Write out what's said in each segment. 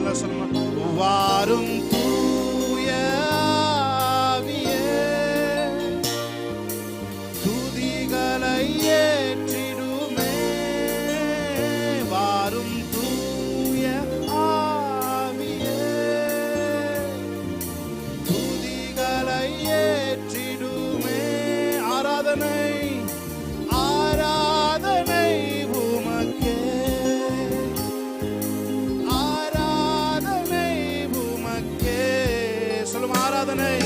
எல்லாம் சொல்லணும். வாரும் தூய ஆவியே, துதிகளை ஏற்றிடுமே. வாரும் தூய ஆவியே, துதிகளை ஏற்றிடுமே. ஆராதனை ஆராதனை உமக்கே, ஆராதனை உமக்கே. சொல்லும் ஆராதனை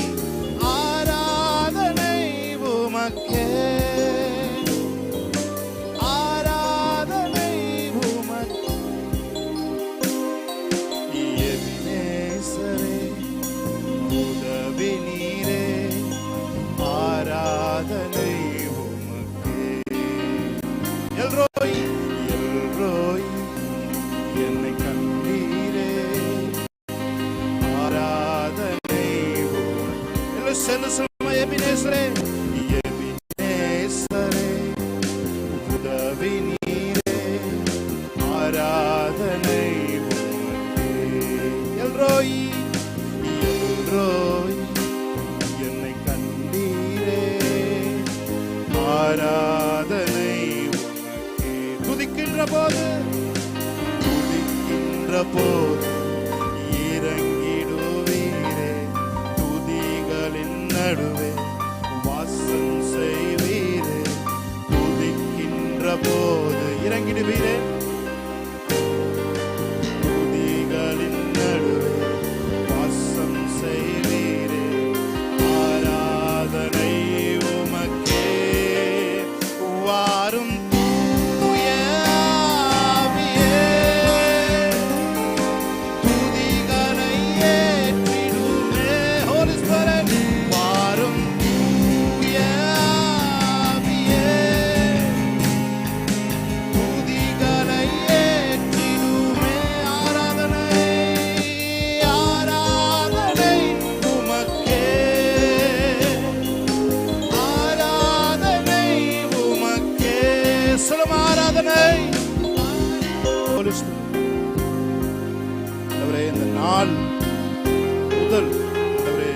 ஆராதனை உமக்கே, ஆராதனை உமக்கே. எபினேசரே உதவி நீரே, ஆராதனை உமக்கே. எல்ரோய் எல்ரோய் என்னை கண்டீரே, ஆராதனை உமக்கே. செல்லுமா எபினேசரே, எபினேசரே உதவி நீரே, ஆராதனை உமக்கே. எல்ரோய் எல்ரோய் என்னை கண்டீரே, ஆராதனை உமக்கே. துதிக்கின்ற போது இறங்கிடுவீரே, துதிகளின் நடுவே வாசம் செய்வீரே. துதிக்கின்ற போது இறங்கிடுவீரே, துதிகளின் நடுவே வாசம் செய்வீரே. ஆராதனை உமக்கே. வாரும் தூய ஆவியே, துதிகளை ஏற்றிடுமே. Holy Spirit, வாரும் தூய ஆவியே, துதிகளை ஏற்றிடுமே. ஆராதனை ஆராதனை உமக்கே, ஆராதனை உமக்கே. சொல்லும் ஆராதனை. Holy Spirit, ஆண்டவரே, இந்த நாள் முதல் ஆண்டவரே,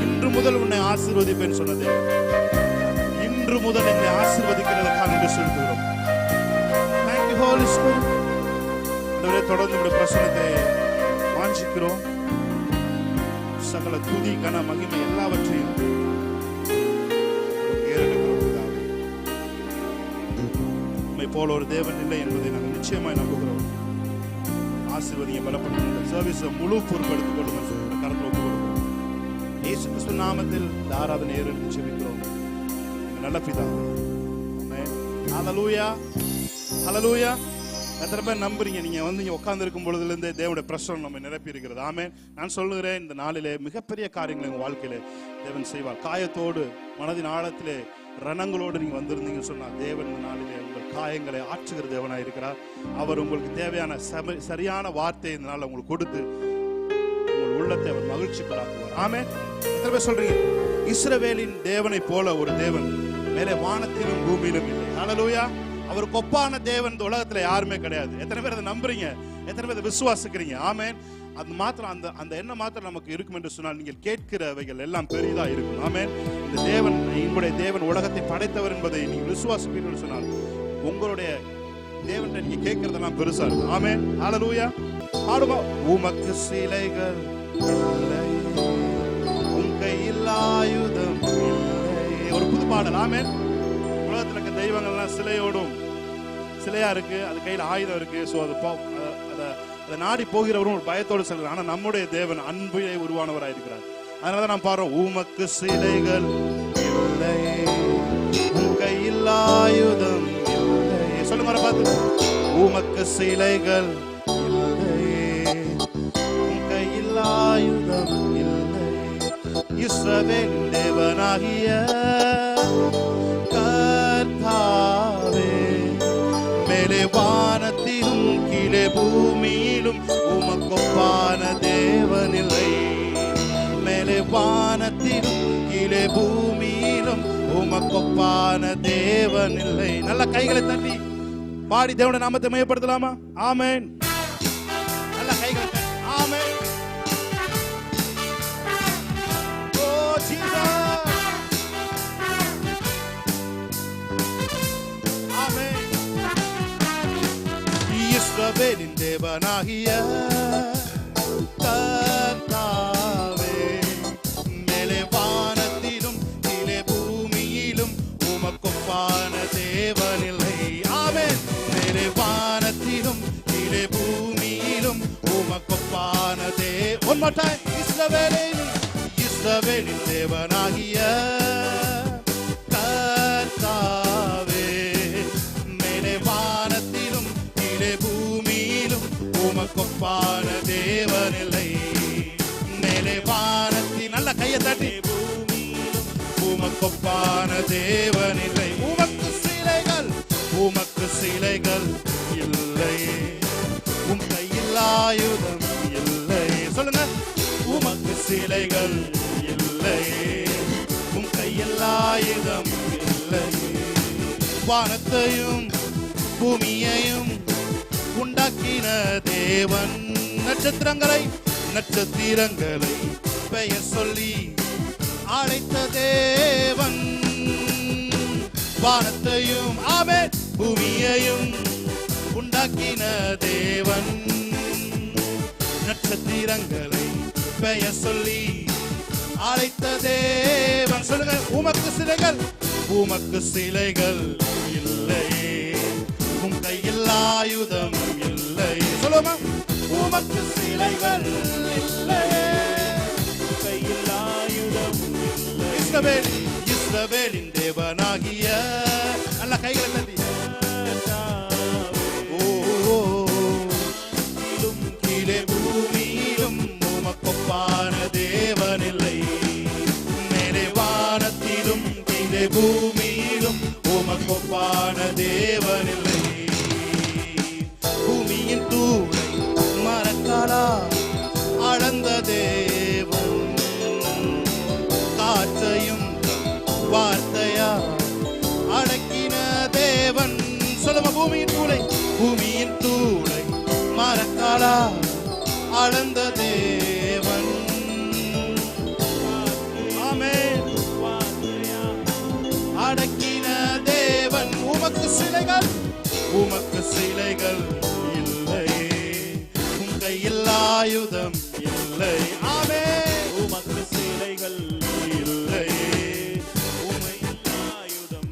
இன்று முதல் உன்னை ஆசீர்வதிப்பேன் சொன்னதே, இன்று முதல் என்னை ஆசீர்வதிக்கிறதுக்காக நன்றி செலுத்துகிறோம். Thank you, Holy Spirit. ஆண்டவரே, தொடர்ந்து உடைய பிரசன்னத்தை வாஞ்சிக்கிறோம். சகல துதி கன மகிமை எல்லாவற்றையும் ஏறெடுக்கிறோம் பிதாவே. உம்மை போல ஒரு தேவன் இல்லை என்பதை நாங்கள் நிச்சயமாய் நம்புகிறோம். ஆசீர்வதியை பலப்படுத்துகிற சர்வீஸை முழு பொறுப்பெடுத்துக் கொள்ளுங்கள். கரத்தில் ஒப்புக் கொடுக்கிறோம். இயேசு கிறிஸ்து நாமத்தில் இந்த ஆராதனை ஏறெடுத்து ஜெபிக்கிறோம். எங்கள் நல்ல பிதாவே. ஆமென். ஹல்லேலூயா, ஹல்லேலூயா. எத்தனை பேர் நம்புறீங்க? நீங்க வந்து இங்க உட்கார்ந்து இருக்கும் பொழுதுலேருந்தே தேவனுடைய பிரசன்னம் நம்ம நிரப்பி இருக்கிறது. ஆமென். நான் சொல்லுகிறேன், இந்த நாளிலே மிகப்பெரிய காரியங்களை உங்க வாழ்க்கையிலே தேவன் செய்வார். காயத்தோடு மனதின் ஆழத்திலே ரணங்களோடு நீங்க வந்திருந்தீங்கன்னு சொன்னா, தேவன் இந்த நாளிலே உங்கள் காயங்களை ஆற்றுகிற தேவனாய் இருக்கிறார். அவர் உங்களுக்கு தேவையான சரியான வார்த்தையை இந்த நாளில் உங்களுக்கு கொடுத்து உங்கள் உள்ளத்தை அவர் மகிழ்ச்சிப்படாக்குவார். ஆமென். எத்தனை பேர் சொல்றீங்க, இஸ்ரவேலின் தேவனை போல ஒரு தேவன் மேலே வானத்திலும் பூமியிலும் இல்லை. ஹல்லேலூயா. அவர் கொப்பான தேவன் இந்த உலகத்துல யாருமே கிடையாது. எத்தனை பேர் அதை நம்புறீங்க? எத்தனை பேர் அதை விசுவாசிக்கிறீங்க? ஆமென். அது மாத்திரம் அந்த எண்ணம் மாத்திரம் நமக்கு இருக்கும் என்று சொன்னால், நீங்கள் கேட்கிறவைகள் எல்லாம் பெரிதா இருக்கும். ஆமென். இந்த தேவன், உங்களுடைய தேவன் உலகத்தை படைத்தவர் என்பதை நீங்கள் விசுவாசிப்பீர்கள் சொன்னால், உங்களுடைய தேவன் நீங்க கேட்கறதெல்லாம் பெருசா இருக்கும். ஆமென். ஹல்லேலூயா. பாடுமா. உமக்கு சிலைகள் இல்லை, உன் கையில் ஆயுதம் இல்லை. ஒரு புது பாடல். ஆமென். உலகத்துல இருக்க தெய்வங்கள்லாம் சிலையோடும் சிலையா இருக்கு, அது கையில் ஆயுதம் இருக்கு. ஸோ அதை நாடி போகிறவரும் ஒரு பயத்தோடு செல்கிறார். ஆனால் நம்முடைய தேவன் அன்பையை உருவானவராயிருக்கிறார். அதனாலதான் நாம் பாடுறோம், உமக்கு சிலைகள் இல்லை, உன் கையில் ஆயுதம் இல்லை. சொல்லுங்க பார்த்து, உமக்கு சிலைகள் இல்லை, உன் கையில் ஆயுதம் இல்லை. இஸ்ரவேல் தேவனாகிய கர்த்தாவே, மேலே வானத்திலும் கீழே பூமியிலும் உமக்கொப்பான தேவனில்லை. மேலே வானத்திலும் கீழே பூமியிலும் உமக்கொப்பான தேவனில்லை. நல்ல கைகளை தட்டி பாடி தேவனுடைய நாமத்தை மையப்படுத்தலாமா? ஆமென். நல்ல கைகளை தட்டி ஆமென். Oh Jesus. ஆமென். இஸ்ரவேலின் தேவனாகிய கர்த்தாவே, மேலே வானத்திலும் கீழே பூமியிலும் உமக்கொப்பான தேவனில்லை. ஆமென். மேலே வானத்திலும் கீழே பூமியிலும் உமக்கொப்பான One more time. இஸ்ரவேலின் தேவனாகிய கர்த்தாவே, மேலே வானத்திலும் கீழே பூமியிலும் உமக்கொப்பான தேவனில்லை. மேலே வானத்தின் நல்ல கையை தட்டி பூமியிலும் உமக்கொப்பான தேவனில்லை. உமக்கு சிலைகள் இல்லை, உம் கையில் ஆயுதம் இல்லை. சொல்லுங்க. உமக்கு சிலைகள் இல்லை, உம் கையில் ஆயுதம் இல்லை. வானத்தையும் பூமியையும் உண்டாக்கின தேவன், நட்சத்திரங்களை பெயர் சொல்லி அழைத்த தேவன். வானத்தையும் ஆமென் பூமியையும் உண்டாக்கின தேவன், நட்சத்திரங்களை பெயர் சொல்லி அழைத்த தேவன். சொல்லுங்க. உமக்கு சிலைகள் இல்லை, உம் கையில் ஆயுதம் இல்லை. சொல்லுமா. உமக்கு சிலைகள் இல்லை, கையில் ஆயுதம் இல்லை. இஸ்ரவேலின் தேவனாகிய நல்ல கைகளை தட்டி கீழே பூமியிலும் உமக்கொப்பான தேவனில்லை. மேலே வானத்திலும் கீழே பூமியிலும் உமக்கொப்பான தேவனில்லை. பூமியின் தூளை மரக்காலா அளந்த தேவன், காற்றையும் வார்த்தையா அடக்கின தேவன். சொல்லுமா. பூமியின் தூளை மரக்காலா அளந்த தேவன். ஆமென். அடக்கின தேவன். உமக்கு சிலைகள் இல்லை, உம் கையில் ஆயுதம் இல்லை. ஆமென். உமக்கு சிலைகள் இல்லை, உமையில் ஆயுதம்.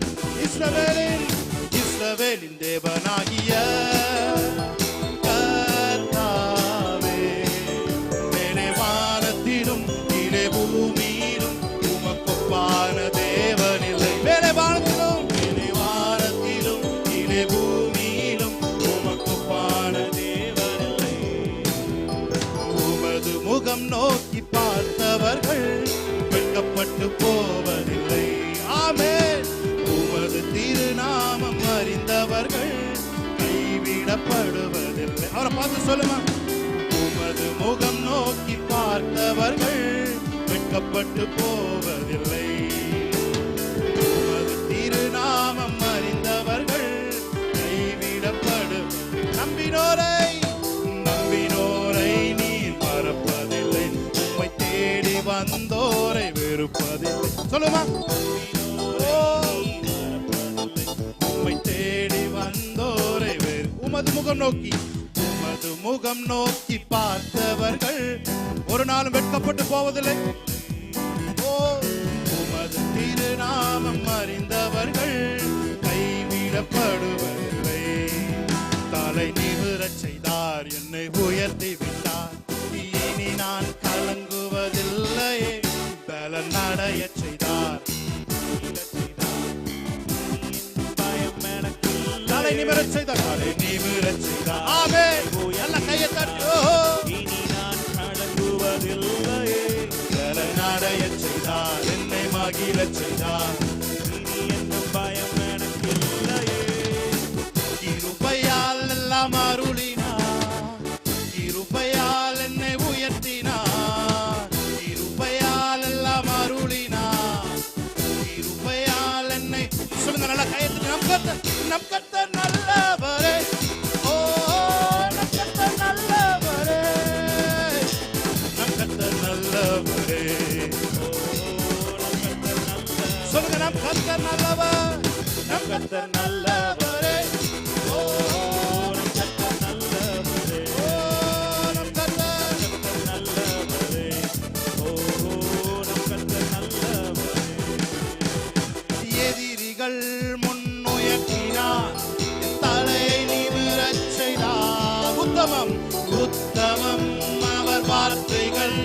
இஸ்ரவேலின் தேவனாகிய கர்த்தாவே, மேலே வானத்திலும் கீழே பூமியிலும் உமக்கொப்பான தேவனில்லை. மேலே வானத்திலும் கீழே பூமியிலும் உமக்கொப்பான தேவனில்லை. உமது முகம் நோக்கி பார்த்தவர்கள் வெட்கப்பட்டு போவதில்லை. ஆமென். உமது திருநாமம் அறிந்தவர்கள் கைவிடப்படுவதில்லை. அவரை பார்த்து சொல்லுமா. உமது முகம் நோக்கி பார்த்தவர்கள் வெட்கப்பட்டு போவதில்லை. உமது திருநாமம் அறிந்தவர்கள் கைவிடப்படும். நம்பினோரை நீர் மறப்பதில்லை, உம்மை தேடி வந்தோரை வெறுப்பதில்லை. சொல்லுமா. உம்மை தேடி வந்தோரை உமது முகம் நோக்கி பார்த்தவர்கள் ஒரு நாளும் வெட்கப்பட்டு போவதில்லை. உமது திருநாமம் அறிந்தவர்கள் கைவிடப்படுவதில்லை. தலை நிமிரச் செய்தார், என்னை உயர்த்தி விட்டார். இனி நான் கலங்குவதில்லை. பலன் அடையச் செய்தார். தலை நிமிரச் செய்தார். ஆமென். நல்ல கையை தட்டி. இனி நான் கலங்குவதில்லை. பலன் அடையச் செய்தார், என்னை மகிழச் செய்தார். இனி எந்த பயம் எனக்கு இல்லையே. கிருபையால் எல்லாம் அருளினார், கிருபையால் என்னை உயர்த்தினார். கிருபையால் எல்லாம் அருளினார், கிருபையால் என்னை. சொல்லுங்க. நல்ல கையை தட்டி. நம் கர்த்தர் நல்லவரே. ஓ நம் கர்த்தர் நல்லவரே. நம் கர்த்தர் நல்லவர், நம் கர்த்தர் நல்லவரே. ஓ நம் கர்த்தர் நல்லவரே, ஓ நம் கர்த்தர் நல்லவரே, ஓ நம் கர்த்தர் நல்லவரே. எதிரிகள் முன்னுயர்த்தினார், தலையை நிமிரச் செய்தார். உத்தமம் உத்தமம் அவர் வார்த்தைகள்,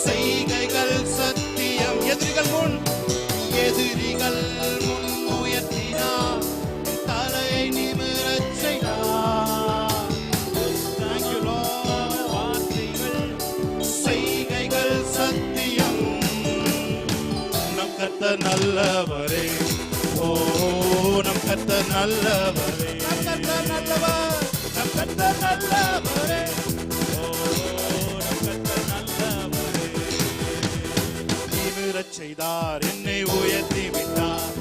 செய்கைகள் சத்தியம். எதிரிகள் முன் உயர்த்தினார், தலையை நிமிரச் செய்தார். Thank you Lord. வார்த்தைகள் செய்கைகள் சத்தியம். நம் கர்த்தர் நல்லவரே, ஓ நம் கர்த்தர் நல்லவரே, நம் கர்த்தர் நல்லவர், நம் கர்த்தர் நல்லவரே, ஓ நம் கர்த்தர் நல்லவரே. நிமிரச் செய்தார், என்னை உயர்த்தி விட்டார்.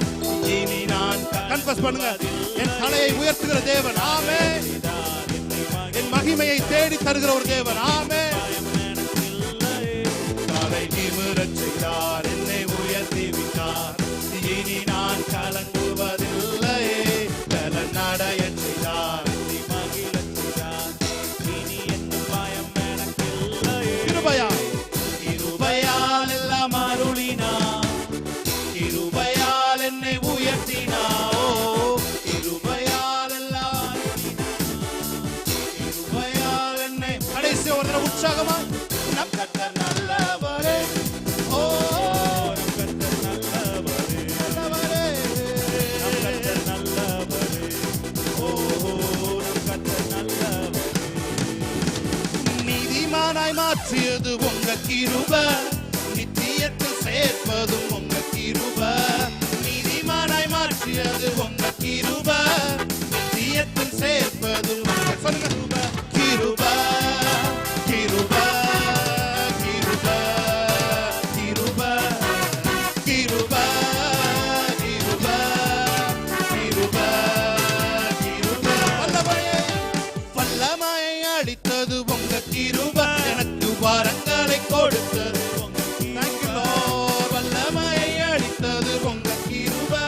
இனி நான் கன்ஃபஸ் பண்ணுங்க, என் தலையை உயர்த்துகிற தேவன். ஆமென். என் மகிமையை தேடி தருகிற ஒரு தேவன். ஆமென். தலை நிமிரச் செய்தார், என்னை உயர்த்தி விட்டார். இனி நான் கலங்குவதில்லை. பலன் அடையச் செய்தார், என்னை மகிழச் செய்தார். இனி என் பயம் எனக்கில்லை. கிருபையால் கிருபையால் எல்லாம் அருளினார், கிருபையால் என்னை உயர்த்தினார். ஓ கிருபையால் எல்லாம் அருளினார், கிருபையால் என்னை. கடைசி ஒரு தடவை உற்சாகமா, நம் கர்த்தர் நல்லவரே, ஓ நம் கர்த்தர் நல்லவரே, நல்லவரே, நம் கர்த்தர் நல்லவரே, ஓ நம் கர்த்தர் நல்லவரே. நீதிமானாய் மாற்றியது உங்க கிருபை, நித்தியத்தில் சேர்ப்பதும் உங்க கிருபை. நீதிமானாய் மாற்றியது உங்க கிருபை, நித்தியத்தில் சேர்ப்பதும் உங்க. சொல்லுங்க, கிருபை கிருபை கிருபை கிருபை கிருபை கிருபை கிருபை கிருபை. வல்லமையை வல்லமையை அளித்தது உங்க கிருபை, எனக்கு வரங்களை கொடுத்தது உங்க. Thank you Lord. வல்லமையை அளித்தது உங்க கிருபை,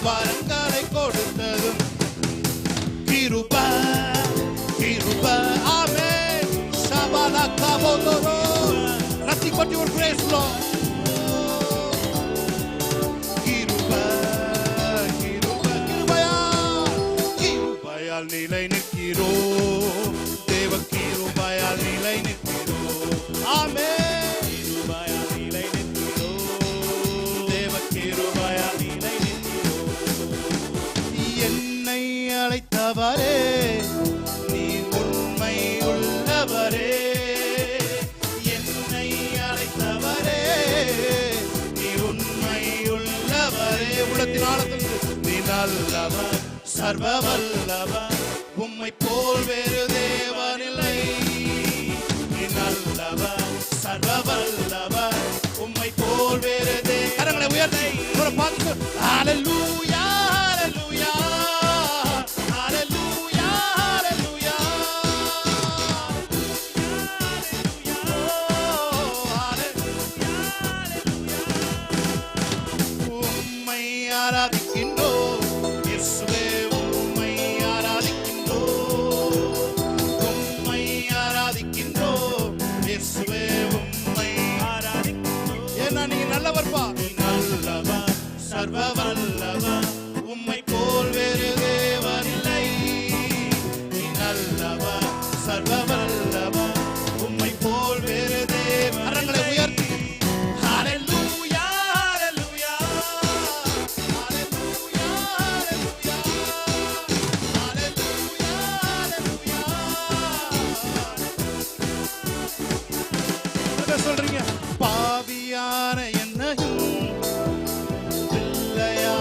வரங்களை கொடுத்தது கிருபை கிருபை. ஆமென். ஷபலகபோதரோ. Nothing but your grace Lord. கிருபை கிருபை கிருபையால், கிருபையால் நிலை நிற்கிறோம். தேவ கிருபையால் நிலை நிற்கிறோம். ஆமென். கிருபையால் நிலை நிற்கிறோம். தேவ கிருபையால் நிலை நிற்கிறோம். என்னை அழைத்தவரே, நீர் உண்மை உள்ளவரே. என்னை அழைத்தவரே, நீர் உண்மை உள்ளவரே. உள்ளத்தின் ஆழத்திலிருந்து நீ நல்லவர், சர்வ வல்லவர், உம்மை போல் வேறு தேவனில்லை. நீ நல்லவர், சர்வ வல்லவர், உம்மை போல் வேறு தேவன். கரங்களை உயர்த்தி ஒரு பாட்டு. ஹalleluya ஹalleluya ஹalleluya ஹalleluya ஹalleluya. உம்மை ஆராதிக்கின்றோம் இயேசுவே, உம்மை ஆராதிக்கின்றோம், உம்மை ஆராதிக்கின்றோம் இயேசுவே, உம்மை ஆராதிக்கின்றோம். ஏன்னா நீங்க நல்லவர்ப்பா. நீ நல்லவர், சர்வ வல்லவர், உம்மை போல் வேறு தேவனில்லை. நீ நல்லவர், சர்வ வல்லவர், உம்மை போல் வேறு தேவன். கரங்களை உயர்த்தி ஹalleluya ஹalleluya ஹalleluya ஹalleluya ஹalleluya. சொல்றீங்க, பாவியான என்னையும் பிள்ளையா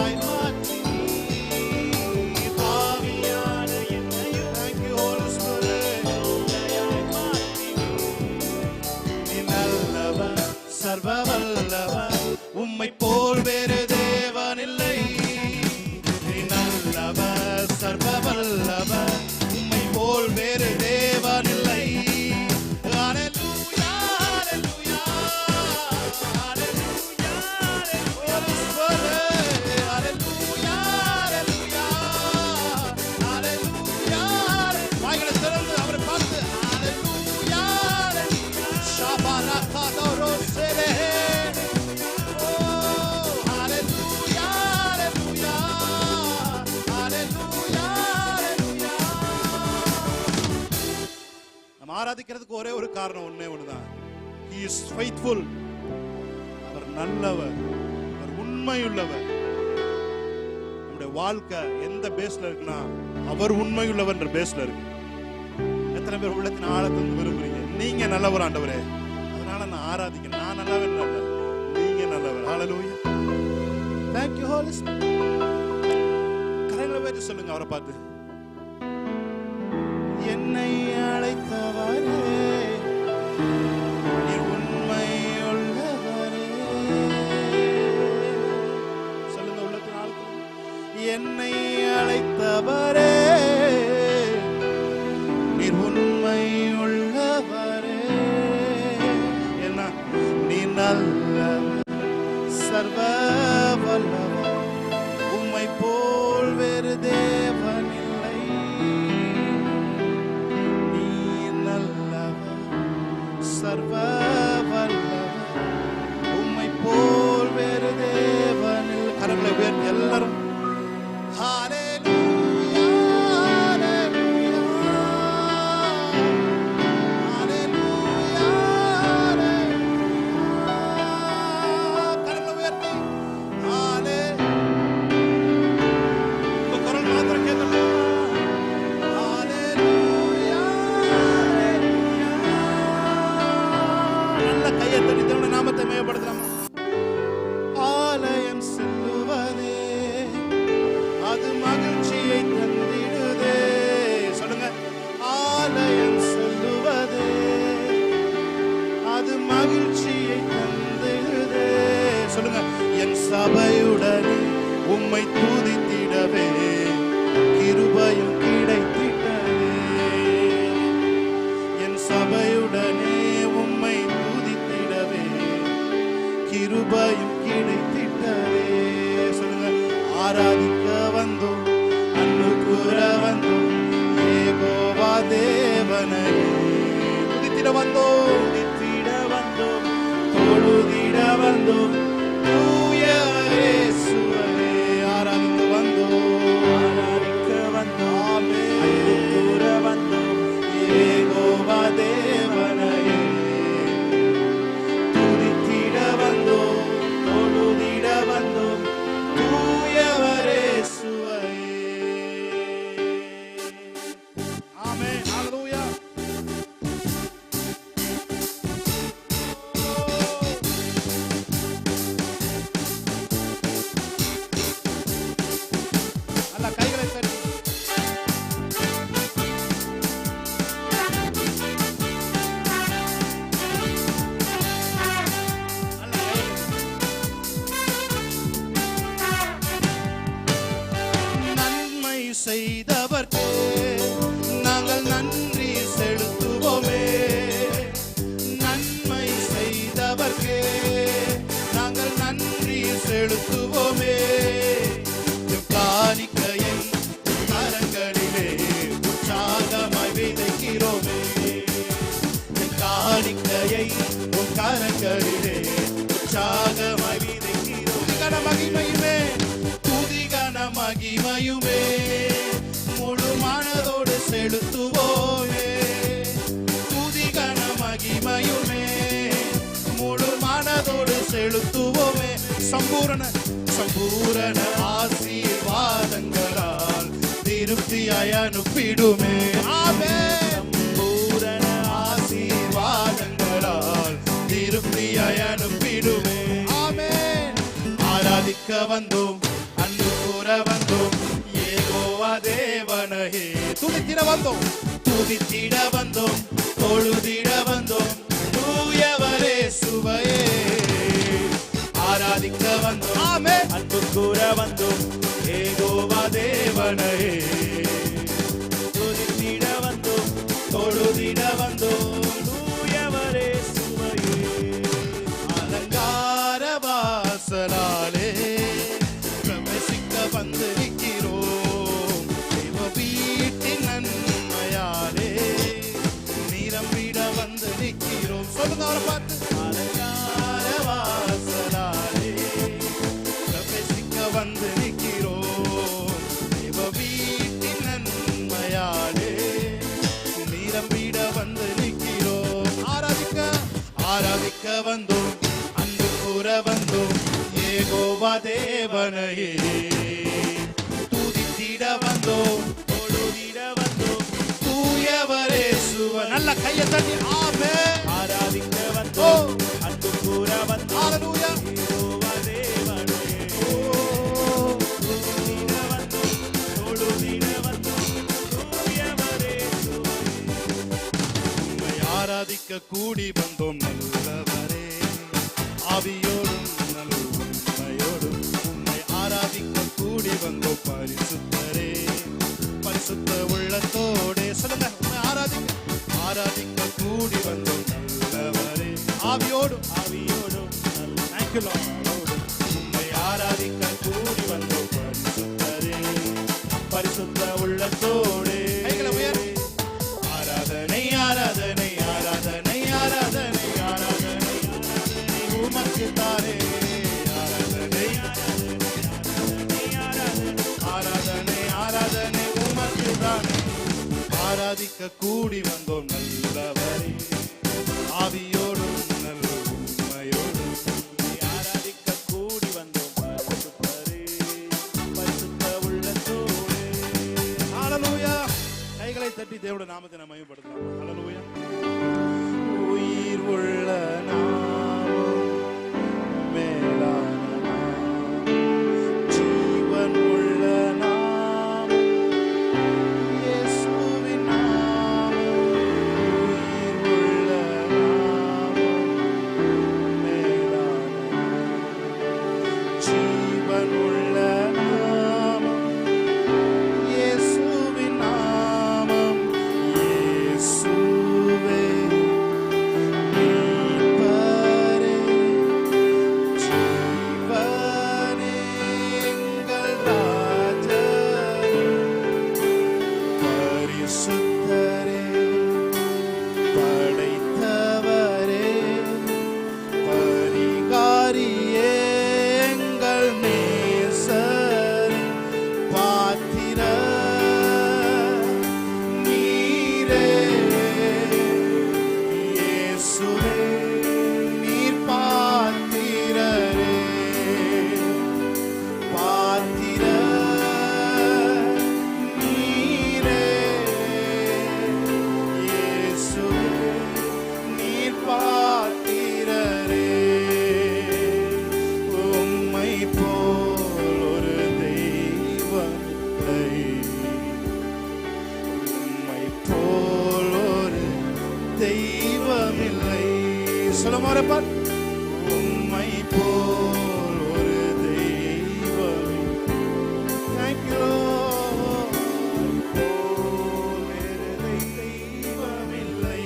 ஆராதிக்கிறதுக்கு ஒரே ஒரு காரணம், ஒண்ணே ஒண்ணுதான். He is faithful. அவர் நல்லவர், அவர் உண்மையுள்ளவர். நம்முடைய வாழ்க்கை எந்த பேஸ்ல இருக்குன்னா அவர் உண்மையுள்ளவர் என்ற பேஸ்ல இருக்கு. எத்தனை பேர் உள்ளத்தின் ஆழத்திலிருந்து விரும்புறீங்க, நீங்க நல்லவர் ஆண்டவரே, அதனால நான் ஆராதிக்கிறேன், நான் நல்லவன் அல்ல, நீங்க நல்லவர். ஹல்லேலூயா. Thank you Holy Spirit. கரையில போய் சொல்லுங்க அவரை பார்த்து, என்னை அழைத்தவரே நீர் உண்மையுள்ளவரே. சொல்லுங்க உள்ளத்தின் ஆழத்தில், என்னை அழைத்தவரே நீர் உண்மையுள்ளவரே. என்ன நீ நல்லவர், சர்வ வல்லவர், உம்மை போல் வேறு தேவன் இல்லை. நீ நல்லவர், சர்வ வல்லவர், உம்மை போல் வேறு தேவன் இல்லை. கரங்களை உயர்த்தி எல்லாரும் நாமத்தை மேம்படுத்தலாமா? ஆலயம் செல்லுவதே அது மகிழ்ச்சியை தந்திடுதே. சொல்லுங்க, ஆலயம் செல்லுவதே அது மகிழ்ச்சியை தந்திடுதே. சொல்லுங்க, என் சபையுடனே உம்மை துதித்திடவே கிருபையும் கிடைத்திட்டதே. என் சபையுடனே உம்மை துதித்திடவே கிருபையும் கிடைத்திட்டதே. சொல்லுங்க, ஆராதிக்க வந்தோம், அன்பு கூற வந்தோம், யெகோவா தேவனை துதித்திட வந்தோம், துதித்திட வந்தோம், தொழுதிட வந்தோம், தூய இயேசுவே. ஆராதிக்க வந்தோம், ஆராதிக்க வந்தோம், அன்பு கூற வந்தோம், யெகோவா தேவனை துதித்திட வந்தோம், தொழுதிட வந்தோம், தூயவர் இயேசுவே. ஆமென். ஹல்லேலூயா. அல்ல கைகளை தட்டி நன்மை செய்தவர்க்கே நாங்கள் நன்றி செலுத்துவோமே. நன்மை செய்தவர்க்கே நாங்கள் நன்றி செலுத்துவோமே. காணிக்கையை கரங்களிலே உற்சாகமாய் விதைக்கிறோமே. காணிக்கையை உன் கரங்களிலே உற்சாகமாய் விதைக்கிறோம். துதிகன மகிமையுமே, துதிகன மகிமையுமே முழு மனதோடு செலுத்துவோமே. துதிகன மகிமையுமே முழு மனதோடு செலுத்துவோமே. சம்பூரண சம்பூரண ஆசீர்வாதங்களால் திருப்தியாய் அனுப்பிடுமே. ஆமென். சம்பூரண ஆசீர்வாதங்களால் திருப்தியாய் அனுப்பிடுமே. ஆமென். ஆராதிக்க வந்தோம், அன்பு கூற வந்தோம், யெகோவா தேவனையே துதித்திட வந்தோம், துதித்திட வந்தோம், தொழுதிட வந்தோம், தூயவர் இயேசுவையே. ஆராதிக்க வந்தோம், ஆமென், அன்பு கூற வந்தோம், யெகோவா தேவனையே துதித்திட வந்தோம், தொழுதிட வந்தோம், தூயவர் இயேசுவையே. அலங்கார வாசலாலே பிரவேசிக்க வந்திருக்கிறோம். தேவ வீட்டின் நன்மையாலே நிரம்பிட வந்திருக்கிறோம். சொல்லுங்க அவரை பார்த்து, அலங்கார வாசலாலே பிரவேசிக்க வந்திருக்கிறோம். தேவ வீட்டின் நன்மையாலே நிரம்பிட வந்திருக்கிறோம். ஆராதிக்க வந்தோம், அன்பு கூற வந்தோம், யெகோவா தேவனையே துதித்திட வந்தோம், தொழுதிட வந்தோம், தூயவரே சுவ. நல்ல கையை தட்டி ஆமென். ஆராதிக்க வந்தோம், அன்பு கூற வந்தோம், ஹல்லேலூயா, யெகோவா தேவனையே துதித்திட வந்தோம், தொழுதிட வந்தோம், தூயவரே சுவ. உம்மை ஆராதிக்க கூடி வந்தோம் நல்லவரே, ஆவியோடும் நல்ல உண்மையோடும் உம்மை ஆராதிக்க கூடி வந்தோம் பரிசுத்தரே, பரிசுத்த உள்ளத்தோடே. சொல்லுங்க, உம்மை ஆராதிக்க கூடி வந்தோம் நல்லவரே, ஆவியோடும் Thank you, Lord. உம்மை ஆராதிக்க கூடி வந்தோம் பரிசுத்தரே, பரிசுத்த உள்ளத்தோடே. கைகளை உயர்த்தி ஆராதனை ஆராதனை ஆராதனை ஆராதனை ஆராதனை உமக்கு தானே. ஆராதனை ஆராதனை ஆராதனை உமக்கு தானே. ஆராதிக்க கூடி வந்தோம் நல்லவரே, ஆவியோடும் நல்ல உண்மையோடும் ஆராதிக்க கூடி வந்தோம் பரிசுத்தரே, பரிசுத்த உள்ளத்தோடே. ஹல்லேலூயா. கைகளை தட்டி தேவனுடைய நாமத்தை நாம் மகிமைப்படுத்தலாம். ஹல்லேலூயா. உயிர் உள்ள நாமம் மேலான நாமம், ஜீவன் உள்ள நாமம் இயேசுவின் நாமம். உயிர் உள்ள நாமம் மேலான நாமம், ஜீவன் உள்ள நாமம் இயேசுவின் நாமம். இயேசுவே மீட்பரே, ஜீவனே, எங்கள் ராஜரே, பரிசுத்தரே, படைத்தவரே, பரிகாரியே, எங்கள் நேசரே, பாத்திர நீரே. இயேசுவே நீர் பாத்திரரே, பாத்திர நீரே. இயேசுவே நீர் பாத்திரரே. உம்மை போல் ஒரு தெய்வம் இல்லை, உம்மை போல் ஒரு தெய்வம் இல்லை. சொல்ல மாறப்பார். உம்மை போல் ஒரு தெய்வம் இல்லை. Thank you, Lord. போல் வேறு தெய்வம் இல்லை.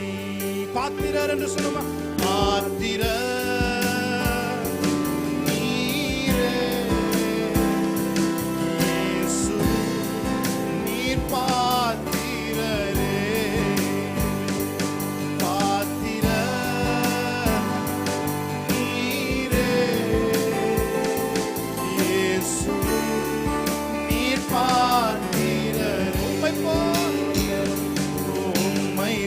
பாத்திரர் என்று சொல்லுமா. பாத்திரர் நீரே. இயேசு நீர் பாத்திரரே, பாத்திரர் நீரே. இயேசு நீர் பாத்திரரே. உம்மை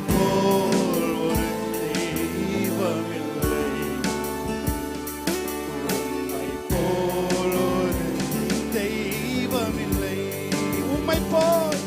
போல் ஒரு தெய்வம் இல்லை, உம்மை போல் ஒரு தெய்வம் இல்லை. உம்மை போல்